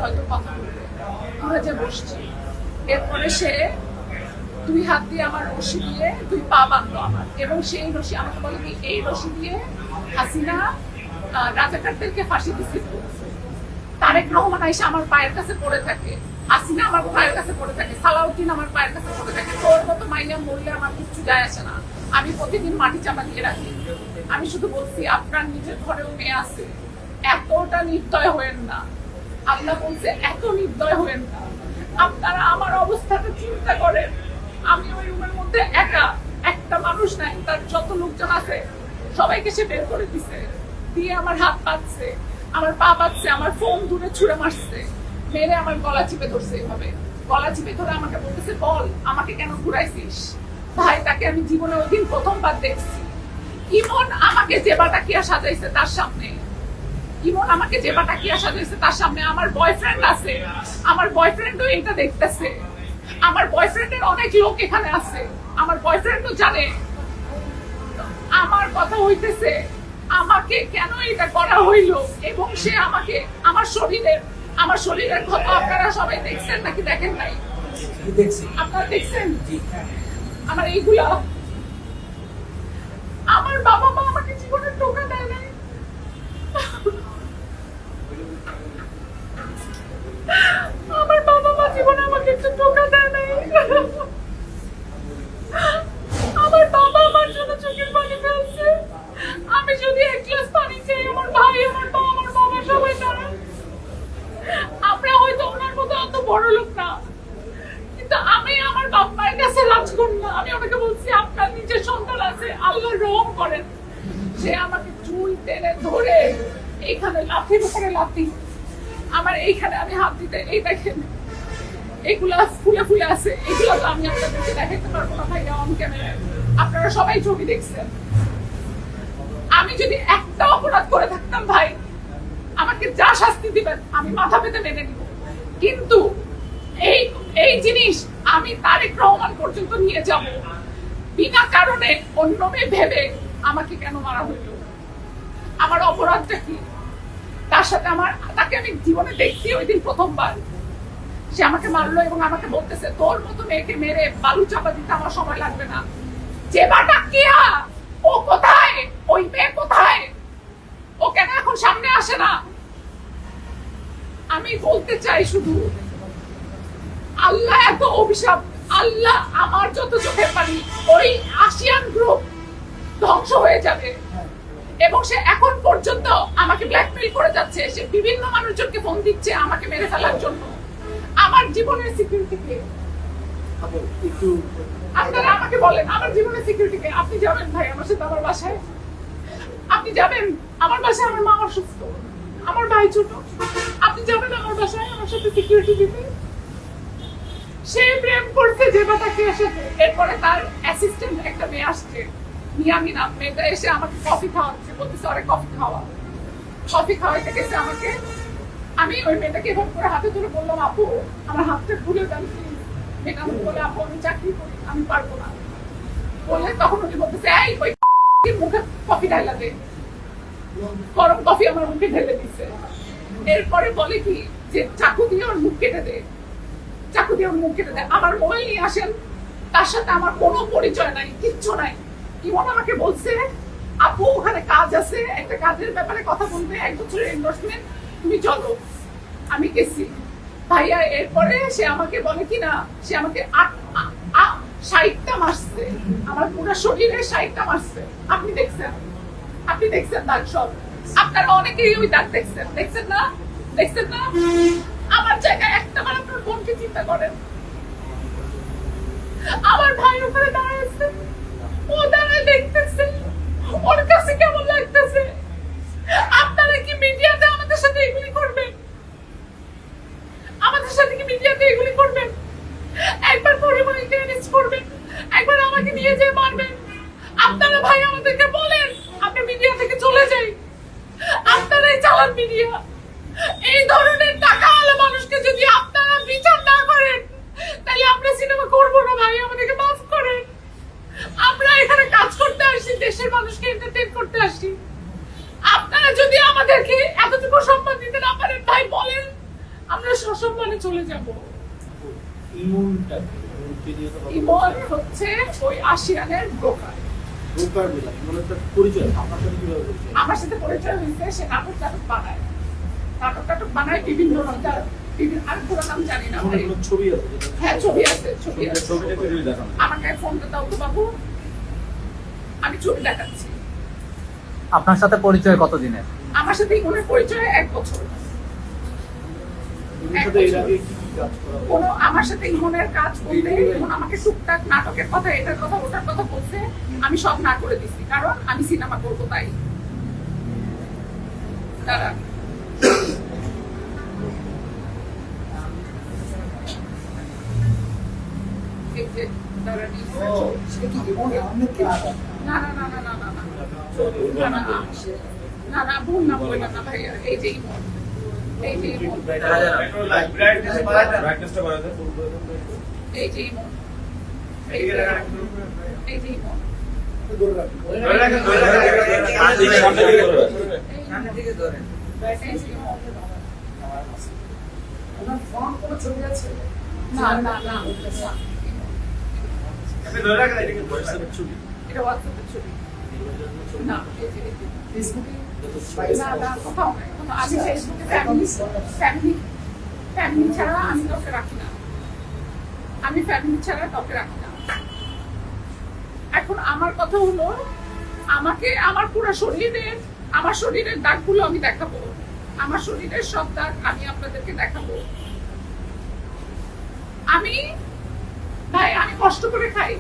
হয়তো কথা বলবে, আমরা যে বসছি। এরপরে সে 2 হাত দিয়ে আমার রশি দিয়ে 2 পা বাঁধলো আমার, এবং সেই রশি আমাকে বলে কি এই রশি দিয়ে হাসিনা রাজাকারদেরকে ফাঁসি দিছিল। তারেক রহমান এসে আমার পায়ের কাছে পড়ে থাকে, হাসিনা আমার পায়ের কাছে পড়ে থাকে, সালাউদ্দিন আমার পায়ের কাছে পড়ে থাকে। তোর মতো মাইয়া মরলে আমার কিচ্ছু যায় আসে না, আমি প্রতিদিন মাটি চাপা দিয়ে রাখি। আমি শুধু বলছি আপনার নিজের ঘরেও মেয়ে আছে, এতটা নির্দয় হয়েন না। আল্লাহ বলছে এত নির্দয় হয়েন না। আপনারা আমার অবস্থাটা চিন্তা করেন, আমি ওই রুমের মধ্যে একা, একটা মানুষ নাই, তার যত লোকজন আছে সবাইকে সে বের করে দিছে, দিয়ে আমার হাত পাচ্ছে, আমার পা পাচ্ছে, আমার ফোন দূরে ছুঁড়ে মারছে, মেরে আমার গলা চিপে ধরছে। এইভাবে গলা চিপে ধরে আমাকে বলতেছে বল আমাকে কেন ঘুরাইছিস। ভাই তাকে আমি জীবনে ওই দিন প্রথমবার দেখছি। ইমন আমাকে জেবাটাকিয়া সাজাইছে তার সামনে, ইমন আমাকে জেবাটাকিয়া সাজাইছে তার সামনে। আমার বয়ফ্রেন্ড আছে, আমার বয়ফ্রেন্ডও এটা দেখতেছে, আমার বয়ফ্রেন্ডের অনেক লোক এখানে আছে, আমার বয়ফ্রেন্ডও জানে আমার কথা হইতেছে আমাকে কেন এটা করা হইলো। এবং সে আমাকে আমার শরীরের ক্ষত আপনারা সবাই দেখছেন নাকি দেখেন নাই? আপনারা দেখছেন আমার এইগুলা। আমার বাবা মা আমাকে জীবনে টোকা দেয় নাই, আমার বাবা মা জীবনে আমাকে একটু টোকা দেয় নাই। আমার বাবা আমার জন্য চোখের পানি ফেলছে। আমি যদি এক গ্লাস পানি চাই, আমার ভাই, আমার মা, আমার বাবা সবাই ধরে। আমরা হয়তো ওনার মতো অত বড় লোক না, কিন্তু আমি আমার বাপ মায়ের কাছে লাজ করি না। আমি ওনাকে বলছি আপনার নিজের সন্তান আছে, আল্লাহ রহম করেন। সে আমাকে চুল টেনে ধরে এইখানে লাঠির উপরে লাঠি, আমার এইখানে আমি হাত দিতে, এই দেখেন এগুলা ফুলে ফুলে আছে, এগুলো তো আমি আপনাদেরকে দেখাতে পারবো না ভাইয়া অন ক্যামেরায়, আপনারা সবাই ছবি দেখছেন। আমি যদি একটা অপরাধ করে থাকতাম ভাই, আমাকে যা শাস্তি দিবেন আমি মাথা পেতে মেনে নিব, কিন্তু এই জিনিস আমি তারেক রহমান পর্যন্ত নিয়ে যাব বিনা কারণে অন্য মেয়ে ভেবে আমাকে কেন মারা হইল? আমার অপরাধটা কি? তার সাথে তাকে আমি জীবনে দেখছি ওই দিন প্রথমবার। সে আমাকে মারলো এবং আমাকে বলতেছে তোর মতো মেয়েকে মেরে বালু চাপা দিতে আমার সময় লাগবে না। জেবাটাকিয়া ও কোথায়? ওই মেয়ে কোথায়? ও কেন এখন সামনে আসে না? আমি বলতে চাই শুধু আল্লাহ এত অভিশাপ, আল্লাহ আমার যত চোখের পানি, ওই আসিয়ান গ্রুপ ধ্বংস হয়ে যাবে। এবং সে এখন পর্যন্ত আমাকে ব্ল্যাকমেইল করে যাচ্ছে, সে বিভিন্ন মানুষজনকে ফোন দিচ্ছে আমাকে মেরে ফেলার জন্য। আমার জীবনের সিকিউরিটি কে? আপনারা আমাকে বলেন আমার জীবনের সিকিউরিটি কে? আপনি যাবেন ভাই আমার সাথে আমার বাসায়? আপনি যাবেন আমার বাসায়? আমার মা অসুস্থ, আমার ভাই ছোট, আপনি যাবেন আমার বাসায় আমার সাথে সিকিউরিটি দিতে? সে প্রেম করছে জেবাটাকিয়ার সাথে। এরপরে তার অ্যাসিস্ট্যান্ট একটা মেয়ে আসছে, মিয়ামিনা, মেয়েটা এসে আমাকে কফি খাওয়াচ্ছে, বলতেছে আরে কফি খাওয়া। কফি খাওয়াইতে গেছে আমাকে, আমি ওই মেয়েটাকে এভাবে করে হাতে ধরে বললাম আপু আমার হাতটা খুলে দেন প্লিজ। মেয়েটা আমাকে বলে আপু আমি চাকরি করি, আমি পারবো না। বলে তখন উনি বলতেছে এই ওই মুখে কফি ঢাইলা দে, গরম কফি আমার মুখে ঢেলে দিচ্ছে। এরপরে বলে কি যে চাকু দিয়ে ওর মুখ কেটে দে, চাকু দিয়ে ওর মুখ কেটে দেয়। আমার মোবাইল নিয়ে আসেন, তার সাথে আমার কোনো পরিচয় নাই, কিচ্ছু নাই। ইমন আমাকে বলছে আপু ওখানে কাজ আছে, একটা কাজের ব্যাপারে কথা বলবে, 1 বছরের এনডোর্সমেন্ট, তুমি চলো। আমি গেছি ভাইয়া। এরপরে সে আমাকে বলে কি না, সে আমাকে 60টা মারছে, আমার পুরো শরীরে 60টা মারছে। আপনি দেখছেন দাগ সব, আপনারা অনেকেই ওই দাগ দেখছেন, দেখছেন না? আমার জায়গায় একটাবার আপনার বোনকে চিন্তা করেন। আমার ভাই ওখানে দাঁড়াচ্ছে, ও দাঁড়ায় দেখতেছে, ওর কাছে কেমন লাগতেছে? আপনারা কি মিডিয়াতে আমাদের সাথে এগুলি করবেন? একবার পরিবারকে অ্যারেস্ট করবেন, একবার আমাকে নিয়ে যেয়ে মারবেন। আপনারা ভাই আমাদেরকে বলেন আপনি মিডিয়া থেকে চলে যাই, আপনারাই চালান মিডিয়া। এই ধরনের টাকাওয়ালা মানুষকে যদি আপনারা বিচার না করেন তাহলে আমরা সিনেমা করবো না ভাই, আমাদেরকে মাফ করেন। আমরা এখানে কাজ করতে আসি, দেশের মানুষকে এন্টারটেইন করতে আসি। আপনারা যদি আমাদেরকে এতটুকু সম্মান দিতে না পারেন ভাই বলেন, আমরা আমরা সসম্মানে চলে যাব। ইমনটা ইমন হচ্ছে ওই আসিয়ানের ব্রোকার। ব্রোকার বলে মানে তার পরিচয় আপনার সাথে কিভাবে পরিচয়? আমার সাথে পরিচয় হয়েছে, সে নাটক টাটক বানায়, নাটক টাটক বানায় বিভিন্ন রকম, আর পুরো নাম জানি না ভাই। কোনো ছবি আছে যেটা? হ্যাঁ ছবি আছে, ছবি আছে। ছবিটা একটু যদি দেখান। আমাকে ফোনটা দাও তো বাবু, আমি ছবি দেখাচ্ছি। আপনার সাথে পরিচয় কতদিনের? আমার সাথে ইমনের পরিচয় 1 বছর। এর সাথে এর আগে কি কি কাজ করা হয়? কোনো আমার সাথে ইমনের কাজ বলতে ইমন আমাকে টুকটাক নাটকের কথা, এটার কথা, ওটার কথা বলছে, আমি সব না করে দিছি, কারণ আমি সিনেমা করবো তাই। দাঁড়া, এই যে দাঁড়া, সে কি ইমনের আহমেদ কি না না না না না না না না না না না ভুল না বললাম না ভাইয়া, এই যে ইমন, এই যে ইমন, ব্রাইটনেসটা বাড়ায় দেন, ফুল করে দেন। এই যে ইমন, এই যে এই যে ইমন, ধরে রাখুন। সামনে দিকে ধরে রাখেন। এই যে ইমন। ওনার ফ্রন্ট কোনো ছবি আছে? না না না, হোয়াটসঅ্যাপের ছবি। এটা হোয়াটসঅ্যাপের ছবি না, এই যে এই যে। ফেসবুকে না না, কোথাও নাই, কোথাও। আমি ফেসবুকে ফ্যামিলি ফ্যামিলি ছাড়া আমি কাউকে রাখি না, আমি ফ্যামিলি ছাড়া কাউকে রাখি না। এখন আমার কথা হলো, আমাকে আমার পুরো শরীরের, আমার শরীরের দাগগুলো আমি দেখাবো, আমার শরীরের সব দাগ আমি আপনাদেরকে দেখাবো। আমি ভাই, আমি কষ্ট করে খাই,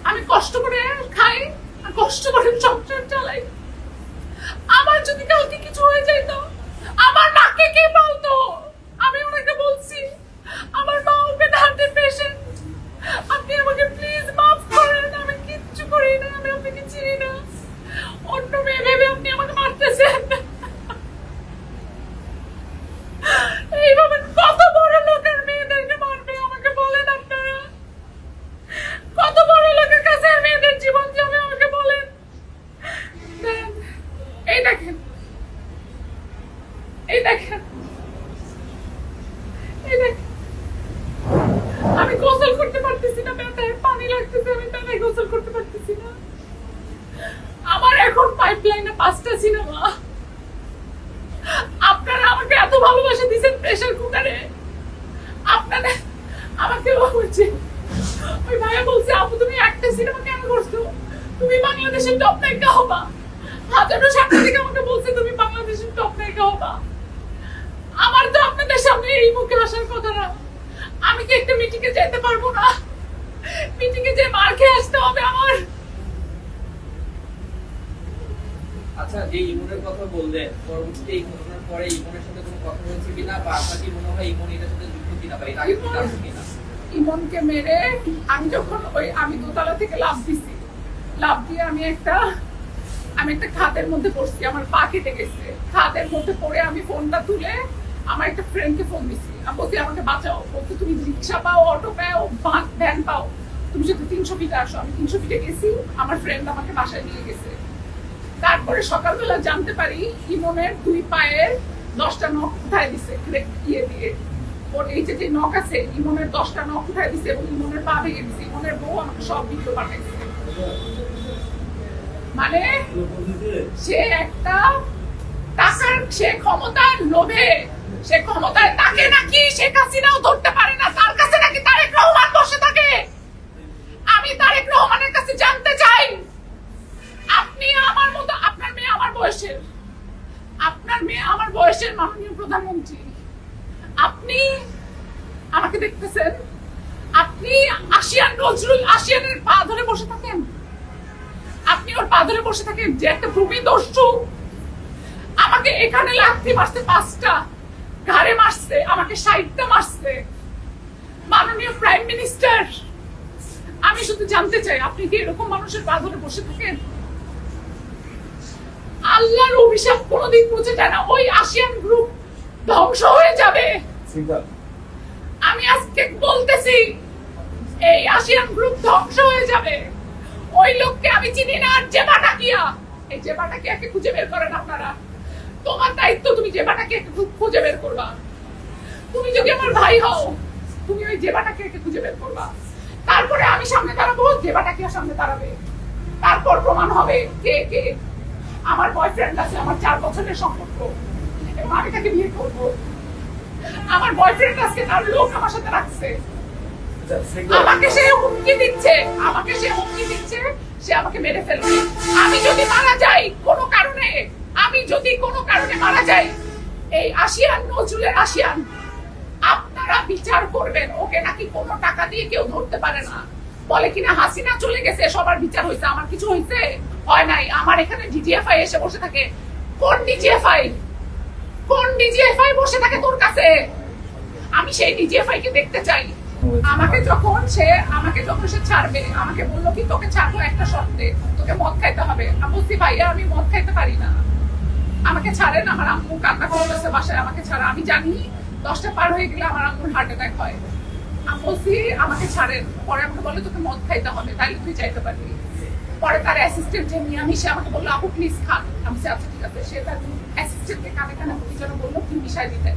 আমি কষ্ট করে খাই, আর কষ্ট করে সংসার চালাই। আমার যদি কাউকে কিছু হয়ে যেত, আমার মাকে কে পালতো? আমি ওনাকে বলছি, আমার মা ওপেন হার্টের পেশেন্ট, আপনি আমাকে প্লিজ মাফ করেন, আমি কিচ্ছু করি না, আমি আপনাকে চিনি না, অন্য মেয়ে ভেবে আপনি আমাকে মারতেছেন। এইভাবে কত বড় লোকের মেয়েদেরকে মারবে আমাকে বলেন আপনারা? কত বড় লোকের কাছে মেয়েদের জীবন যাবে আমাকে বলেন? দেন, এই দেখেন, এই দেখেন, এই দেখেন, আমি গোসল করতে পারতেছি না, ব্যথায় পানি লাগতেছে, আমি ব্যথায় গোসল করতে পারতেছি না। আমার এখন পাইপলাইনে 5টা সিনেমা। আপনারা আমাকে এত ভালোবাসা দিয়েছেন প্রেসার কুকারে, আপনারা আমাকে বলছে, ওই ভাইয়া বলছে, আপু তুমি একটা সিনেমা কেন করছো? তুমি বাংলাদেশের টপ নায়িকা হবা। হাজারো সাংবাদিক আমাকে বলছে তুমি বাংলাদেশের টপ নায়িকা হবা। আমার তো আপনাদের সামনে এই মুখে আসার কথা না। আমি কি একটা মিটিংয়ে যেতে পারবো না? মিটিংয়ে যে মার খেয়ে আসতে হবে আমার। আচ্ছা, যে ইমনের কথা বললেন, পরবর্তীতে এই ঘটনার পরে ইমনের সাথে কোনো কথা হয়েছে কিনা, বা আপনার কি মনে হয় ইমন এটার সাথে যুক্ত কিনা, বা এর আগে কি আছে কিনা? ইমনকে মেরে আমি যখন আমি দোতলা থেকে লাফ দিছি, লাফ দিয়ে আমি একটা খাদের মধ্যে পড়ছি, আমার পা কেটে গেছে। খাদের মধ্যে পড়ে আমি ফোনটা তুলে আমার একটা ফ্রেন্ডকে ফোন দিছি, আমি বলছি আমাকে বাঁচাও। বলতে তুমি রিক্সা পাও, অটো পাও, ভ্যান পাও, তুমি যদি 300 ফিটে আসো। আমি 300 ফিটে গেছি, আমার ফ্রেন্ড আমাকে বাসায় নিয়ে গেছে। তারপরে সকালবেলা জানতে পারি ইমনের 2 পায়ের 10টা নখ উঠায় দিছে, ইয়ে দিয়ে। ওর এই যে নখ আছে, ইমনের 10টা নখ উঠায় দিছে এবং ইমনের পা ভেঙে দিছে। ইমনের বউ আমাকে সব ভিডিও পাঠাইছে। মানে সে একটা টাকার, সে ক্ষমতার লোভে, সে ক্ষমতায় তাকে নাকি শেখ হাসিনাও ধরতে পারে না, তার কাছে নাকি তারেক রহমান বসে থাকে। আমি তারেক রহমানের কাছে জানতে চাই, আপনি আমার মতো, আপনার মেয়ে আমার বয়সের, আপনার মেয়ে আমার বয়সের মাননীয় প্রধানমন্ত্রী, আপনি আমাকে দেখতেছেন, আপনি আসিয়ানের পা ধরে বসে থাকেন, আপনি ওর পা ধরে বসে থাকেন যে একটা ভূমিদস্যু আমাকে এখানে লাথি মারছে 5টা, ঘাড়ে মারছে, আমাকে 60টা মারছে। মাননীয় প্রাইম মিনিস্টার, আমি শুধু জানতে চাই, আপনি কি এরকম মানুষের পা ধরে বসে থাকেন? আল্লাহর অভিশাপ কোনোদিন মুছে যায় না। ওই আসিয়ান গ্রুপ ধ্বংস হয়ে যাবে। আমি আজকে বলতেছি, এই আসিয়ান গ্রুপ ধ্বংস হয়ে যাবে। ওই লোককে আমি চিনি না। আর জেবাটাকিয়া, এই জেবাটাকিয়াকে খুঁজে বের করেন আপনারা। তোমার দায়িত্ব, তুমি জেবাটাকিয়াকে খুঁজে বের করবা। আমার ভাই হও, তুমি ওই জেবাটাকে খুঁজে বের করবা, তারপরে আমি সামনে দাঁড়াবো, জেবাটাকে সামনে দাঁড়াবে, তারপর প্রমাণ হবে কে কে। আমার বয়ফ্রেন্ড আছে, আমার 4 বছরের সম্পর্ক, এবং আমি তাকে বিয়ে করবো। আমার বয়ফ্রেন্ড আজকে তার লোক আমার সাথে রাখছে, আমাকে সে হুমকি দিচ্ছে, সে আমাকে মেরে ফেলবে। আমি যদি মারা যাই কোনো কারণে, মারা যাই, এই আশিয়ান নজরুলের আশিয়ান আপনারা বিচার করবেন। ওকে নাকি কোনো টাকা দিয়ে কেউ ধরতে পারে না, বলে কিনা হাসিনা চলে গেছে সবার বিচার হয়েছে, আমার কিছু হয়েছে? হয় নাই। আমার এখানে ডিজিএফআই এসে বসে থাকে। কোন ডিজিএফআই বসে থাকে তোর কাছে? আমি সেই ডিজিএফআই কে দেখতে চাই। আমাকে যখন সে ছাড়বে, আমাকে বললো কি তোকে ছাড়বো একটা শর্তে, তোকে মদ খাইতে হবে। আমি বলছি ভাইয়া আমি মদ খাইতে পারি না, আমাকে ছাড়েন। আমার আম্মু কান্না করতেছে বাসায়, আমাকে ছাড়া। আমি জানি 10টা পার হয়ে গেলে আমার আম্মুর হার্ট অ্যাটাক হয়। আমি বলছি আমাকে ছাড়েন। পরে আমাকে বলে তোকে মদ খাইতে হবে, তাইলে তুই চাইতে পারবি। পরে তার অ্যাসিস্ট্যান্ট যে নিয়ে আমি, সে আমাকে বললো আপু প্লিজ খান। আমি বলছি আচ্ছা ঠিক আছে। সে তার অ্যাসিস্ট্যান্টকে কানে কানে কি যেন বললো, কি মিশাই দিতে।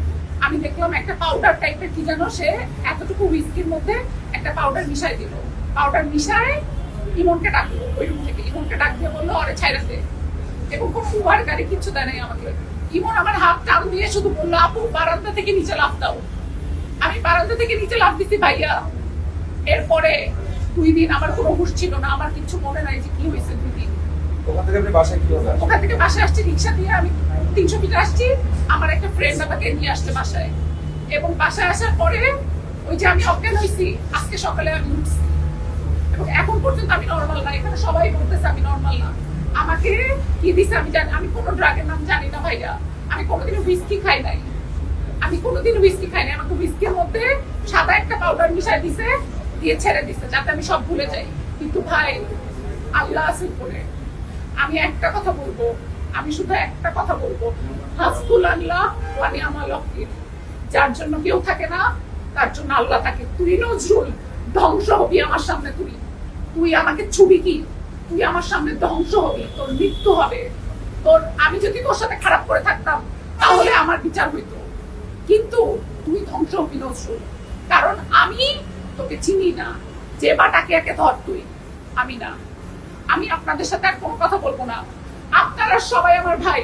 আমি দেখলাম একটা পাউডার টাইপের কি যেন, সে এতটুকু হুইস্কির মধ্যে একটা পাউডার মিশাই দিল। পাউডার মিশায় ইমনকে ডাকলো, ওই রুম থেকে ইমনকে ডাক দিয়ে বললো অরে ছাইরা দে, এবং কোনো উবার গাড়ি কিচ্ছু দেয় নাই আমাকে। ইমন আমার হাত টান দিয়ে শুধু বললো আপু বারান্দা থেকে নিচে লাফ দাও। আমি বারান্দা থেকে নিচে লাফ দিচ্ছি ভাইয়া। এরপরে 2 দিন আমার কোনো হুঁশ ছিল না, আমার কিছু মনে নাই যে কি হয়েছে 2 দিন। ওখান থেকে আপনি বাসায় কিভাবে আসেন? ওখান থেকে বাসায় আসছি রিক্সা দিয়ে, আমি 300 মিটার আসছি। আমার একটা ফ্রেন্ড আমাকে নিয়ে আসছে বাসায়, এবং বাসায় আসার পরে ওই যে আমি অজ্ঞান হয়েছি, আজকে সকালে আমি উঠছি, এবং এখন পর্যন্ত আমি নর্মাল না। এখানে সবাই বলতেছে আমি নর্মাল না। আমাকে কি দিছে আমি জানি, আমি কোনো ড্রাগের নাম জানি না ভাইয়া। আমি কোনোদিনও হুইস্কি খাই নাই, আমাকে হুইস্কির মধ্যে সাদা একটা পাউডার মিশাই দিছে, দিয়ে ছেড়ে দিছে যাতে আমি সব ভুলে যাই। কিন্তু ভাই আল্লাহ আছে উপরে। আমি একটা কথা বলবো, হাসবুনাল্লাহ ওয়া নি'মাল ওয়াকিল। যার জন্য কেউ থাকে না তার জন্য আল্লাহ থাকে। তুই নজরুল ধ্বংস হবি আমার সামনে, তুই আমাকে ছুবি কি? তুই আমার সামনে ধ্বংস হবি, তোর মৃত্যু হবে। আমি যদি তোর সাথে খারাপ করে থাকতাম তাহলে আমার বিচার হইতো, কিন্তু তুই ধ্বংস হবি নজরুল, কারণ আমি তোকে চিনি না। যে বাটাকে একে ধর তুই, আমি না। আমি আপনাদের সাথে আর কোনো কথা বলবো না। আপনারা সবাই আমার ভাই,